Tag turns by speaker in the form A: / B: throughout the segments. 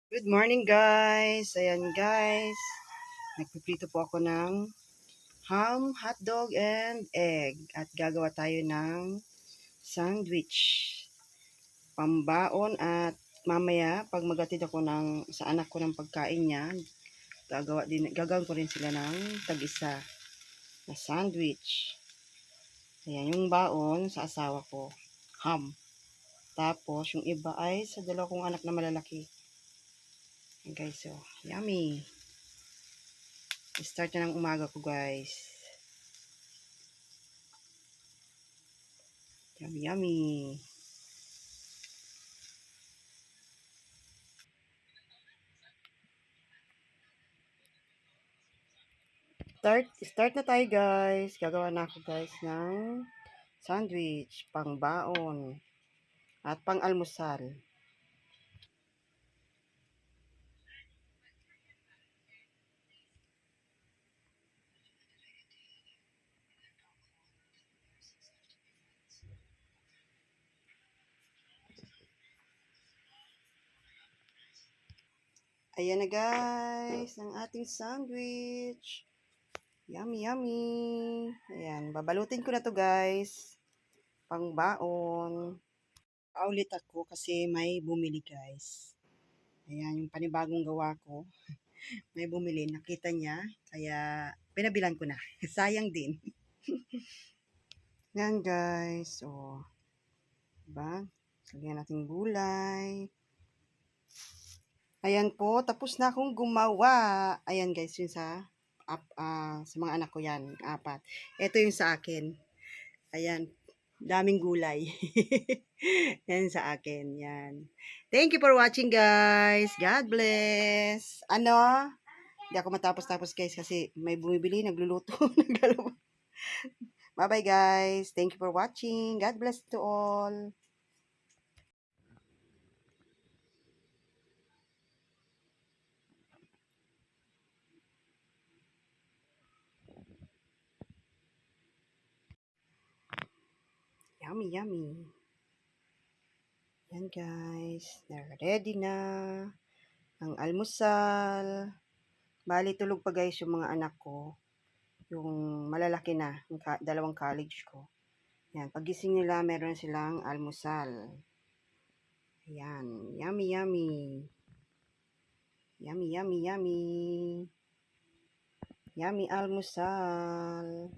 A: Good morning guys! Ayan guys, nagpiprito po ako ng ham, hotdog, and egg. At gagawa tayo ng sandwich. Pambaon at mamaya pag magatid ako sa anak ko ng pagkain niya, gagawin ko rin sila ng tag-isa na sandwich. Ayan yung baon sa asawa ko, ham. Tapos yung iba ay sa dalawa kong anak na malalaki. Ayan guys, so yummy! Start na ng umaga ko guys. Yummy, yummy. Start na tayo guys. Gagawa na ako guys ng sandwich, pang baon, at pang almusal. Ayan na guys, ang ating sandwich. Yummy, yummy. Ayan, babalutin ko na to guys. Pang baon. Paulit ako kasi may bumili guys. Ayan, yung panibagong gawa ko. May bumili, nakita niya. Kaya, pinabilan ko na. Sayang din. Yan guys. O, diba? Lagyan natin gulay. Ayan po, tapos na akong gumawa. Ayan guys, yun sa mga anak ko yan, 4. Ito yung sa akin. Ayan, daming gulay. Yan sa akin, yan. Thank you for watching guys. God bless. Ano? Hindi ako matapos-tapos guys kasi may bumibili, nagluluto. Bye-bye guys. Thank you for watching. God bless to all. Yummy, yummy. Yan guys. Ready na ang almusal. Bali, tulog pa guys yung mga anak ko. Yung malalaki na, yung dalawang college ko. Yan, pagising nila, meron silang almusal. Yan, yummy, yummy. Yummy, yummy, yummy. Yummy almusal.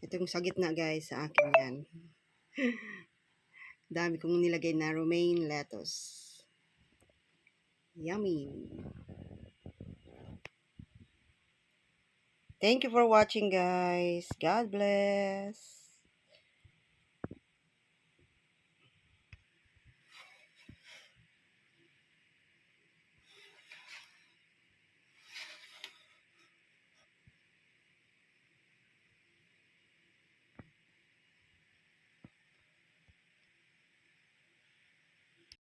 A: Ito yung sa gitna guys, sa akin yan. Dami kong nilagay na romaine lettuce. Yummy. Thank you for watching guys. God bless.